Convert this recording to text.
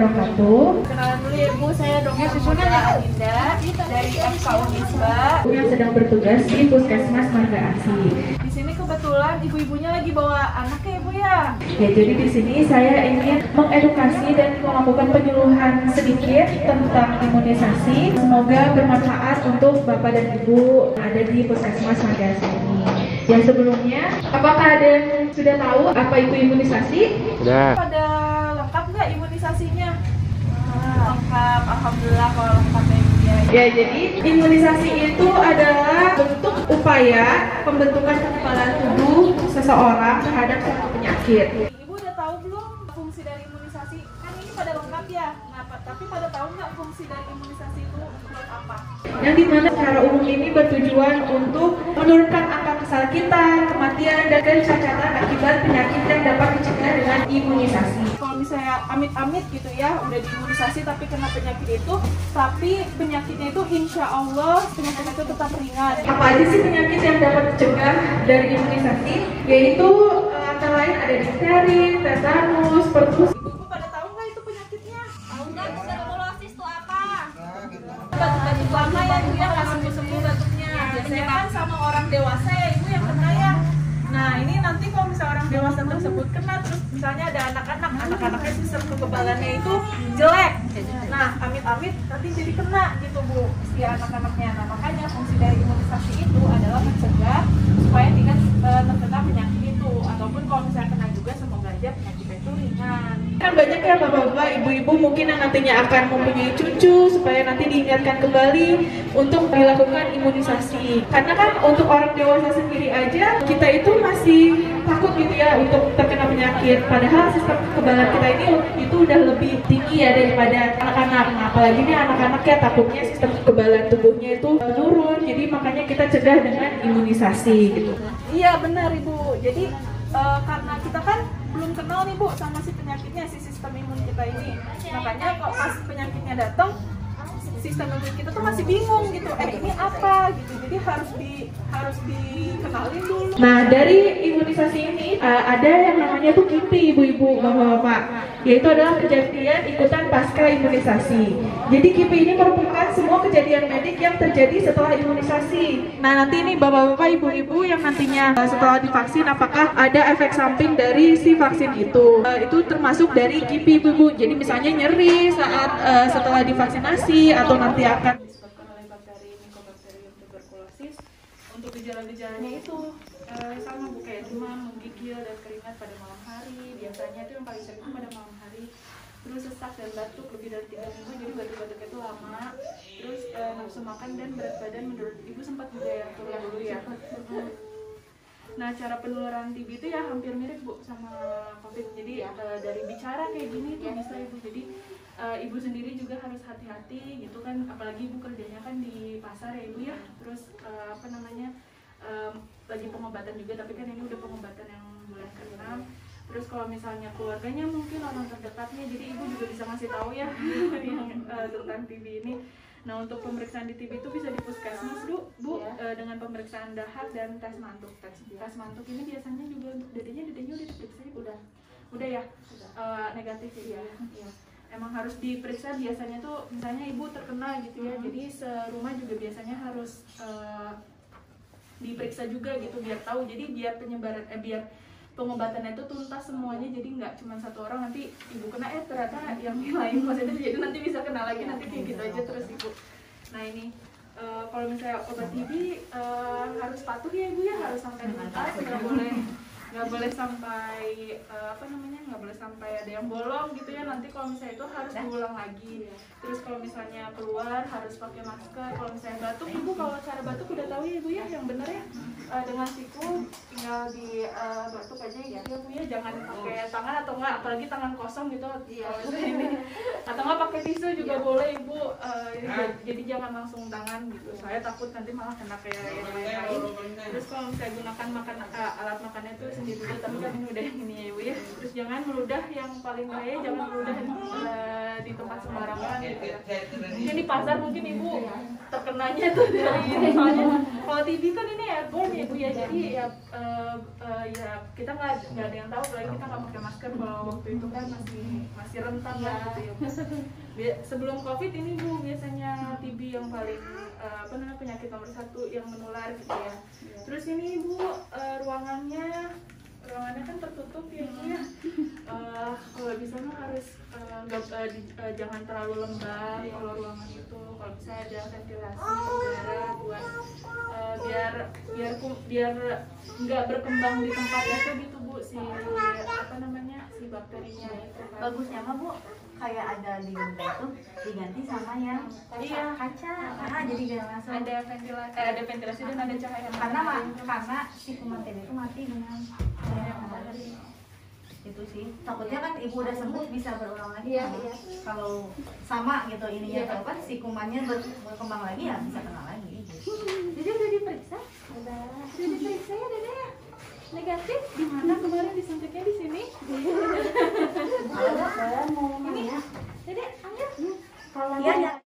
wabarakatuh. Kenalan dulu ya Bu, saya Dokter Susana Adinda dari FK Unisba Yang sedang bertugas di Puskesmas Marga Asih. Di sini kebetulan ibu-ibunya lagi bawa anak ya Bu ya. Ya, jadi di sini saya ingin mengedukasi dan melakukan penyuluhan sedikit tentang imunisasi. Semoga bermanfaat untuk Bapak dan Ibu ada di Puskesmas Marga Asih ini. Yang sebelumnya, apakah ada yang sudah tahu apa itu imunisasi? Sudah. Pada lengkap nggak imunisasinya? Lengkap, alhamdulillah kalau lengkap ya Bu ya. Ya, jadi imunisasi itu adalah bentuk upaya pembentukan kekebalan tubuh seseorang terhadap suatu penyakit. Ibu udah tahu belum fungsi dari imunisasi? Kan ini pada lengkap ya. Nah, tapi pada tahu nggak fungsi dari imunisasi itu buat apa? Yang dimana secara umum ini bertujuan untuk menurunkan angka kesakitan, kematian, dan kecacatan akibat penyakit yang dapat dicegah dengan imunisasi. Kalau misalnya amit-amit gitu ya, udah diimunisasi tapi kena penyakit itu, tapi penyakitnya itu insya Allah penyakit itu tetap ringan. Apa aja sih penyakit yang dapat dicegah dari imunisasi? Yaitu antara lain ada difteri, tetanus, pertus. Ibu pada tahu nggak itu penyakitnya? Tahu nggak tuberkulosis itu apa? Batuk lama ya Bu ya, nggak sembuh-sembuh batuknya. Biasanya kan sama orang dewasa ya Ibu yang kena ya. Nah ini nanti kalau misalnya orang dewasa tersebut kena, terus misalnya ada anak-anaknya sistem kekebalannya itu jelek. Nah amit-amit nanti jadi kena gitu Bu, si anak-anaknya. Nah makanya fungsi dari imunisasi itu adalah mencegah supaya tidak terkena penyakit itu, ataupun kalau misalnya kena juga semoga aja penyakitnya itu ringan. Kan banyak ya bapak-bapak, ibu-ibu mungkin yang nantinya akan mempunyai cucu supaya nanti diingatkan kembali untuk dilakukan imunisasi. Karena kan untuk orang dewasa sendiri aja kita itu masih takut gitu ya untuk terkena penyakit. Padahal sistem kekebalan kita ini itu udah lebih tinggi ya daripada anak-anak. Nah, apalagi nih anak-anak ya takutnya sistem kekebalan tubuhnya itu menurun. Jadi makanya kita cegah dengan imunisasi gitu. Iya benar Ibu. Jadi karena kita kan belum kenal nih Bu sama si penyakitnya, si sistem imun kita ini. Makanya kok pas penyakitnya datang, sistem imun kita tuh masih bingung gitu. Ini apa gitu. Jadi harus dikenalin dulu. Nah, dari imunisasi ini ada yang namanya tuh KIPI, ibu-ibu, bapak-bapak, yaitu adalah kejadian ikutan pasca imunisasi. Jadi KIPI ini merupakan semua kejadian medik yang terjadi setelah imunisasi. Nah, nanti ini bapak-bapak, ibu-ibu yang nantinya setelah divaksin, apakah ada efek samping dari si vaksin itu? Itu termasuk dari KIPI, ibu-ibu. Jadi misalnya nyeri saat setelah divaksinasi atau nanti akan Disebabkan oleh bakteri Mycobacterium tuberculosis. Untuk gejala-gejalanya itu sama Bu, kayak demam, menggigil dan keringat pada malam hari. Biasanya itu yang paling sering itu pada malam hari. Terus sesak dan batuk lebih dari 3 minggu, jadi batuk-batuknya itu lama. Terus nafsu makan dan berat badan menurut Ibu sempat juga yang turun dulu ya. Nah, cara penularan TB itu ya hampir mirip Bu sama COVID. Jadi dari bicara kayak gini tuh bisa Ibu. Jadi Ibu sendiri juga harus hati-hati gitu kan, apalagi Ibu kerjanya kan di pasar ya Ibu ya. Terus lagi pengobatan juga, tapi kan ini udah pengobatan yang bulan ke-6. Terus kalau misalnya keluarganya mungkin orang terdekatnya, jadi Ibu juga bisa ngasih tahu ya yang tentang TB ini. Nah, untuk pemeriksaan di TB itu bisa di puskesmas Bu, dengan pemeriksaan dahak dan tes mantuk. Tes mantuk ini biasanya juga untuk dedenya udah diperiksa Ibu? Udah ya? Negatif ya? Iya. Emang harus diperiksa biasanya tuh, misalnya Ibu terkena gitu ya, jadi serumah juga biasanya harus diperiksa juga gitu biar tahu. Jadi biar penyebaran biar pengobatannya itu tuntas semuanya, jadi nggak cuma satu orang nanti Ibu kena ternyata yang lain positif, jadi nanti bisa kena lagi, nanti kayak gitu aja terus Ibu. Nah ini kalau misalnya obat TB harus patuh ya Ibu ya, harus sampai tuntas, nggak boleh sampai nggak boleh sampai ada yang bolong gitu ya. Nanti kalau misalnya itu harus diulang lagi. Terus kalau misalnya keluar harus pakai masker. Kalau misalnya batuk, Ibu kalau cara batuk udah tahu ya Ibu ya, yang benar ya, dengan siku tinggal di batuk aja gitu ya Bu ya, jangan pakai tangan atau enggak, apalagi tangan kosong gitu ini, atau enggak pakai tisu juga boleh Ibu. Jadi jangan langsung tangan gitu, saya takut nanti malah kena kayak yang lain. Terus kalau misalnya gunakan alat makannya itu sendiri dulu, tapi kan ini udah yang ini ya Ibu ya. Terus jangan meludah, yang paling bahaya jangan meludah di tempat sembarangan gitu ya. Mungkin di pasar mungkin Ibu terkenanya tuh dari ini, soalnya Kalau TB kan ini airborne ya Bu ya, jadi ya ya kita nggak ada yang tahu, apalagi kita nggak pakai masker kalau waktu itu kan masih rentan lah gitu ya. Sebelum COVID ini Bu biasanya TB yang paling apa namanya penyakit nomor 1 yang menular gitu ya. Terus ini Bu ruangannya kan tertutup ya Bu ya. Kalau bisa mah harus jangan terlalu lembab kalau ruangan itu. Kalau bisa ada ventilasi udara buat biar nggak berkembang di tempat itu gitu Bu, si apa namanya si bakterinya itu. Bagusnya mah Bu kayak ada di lantai itu diganti sama yang kaca, karena jadi gak masuk. Ada ventilasi dan ada cahaya. Karena si kuman TB itu mati dengan cahaya matahari. Itu sih takutnya kan ibu udah sembuh bisa berulang lagi. Kalau sama gitu ininya kan si kumannya berkembang lagi ya bisa kena lagi. Jadi udah diperiksa? Udah diperiksa ya Dede ya? Negatif? Di mana kemarin disuntiknya di sini? Mau Dede, ayo. Iya,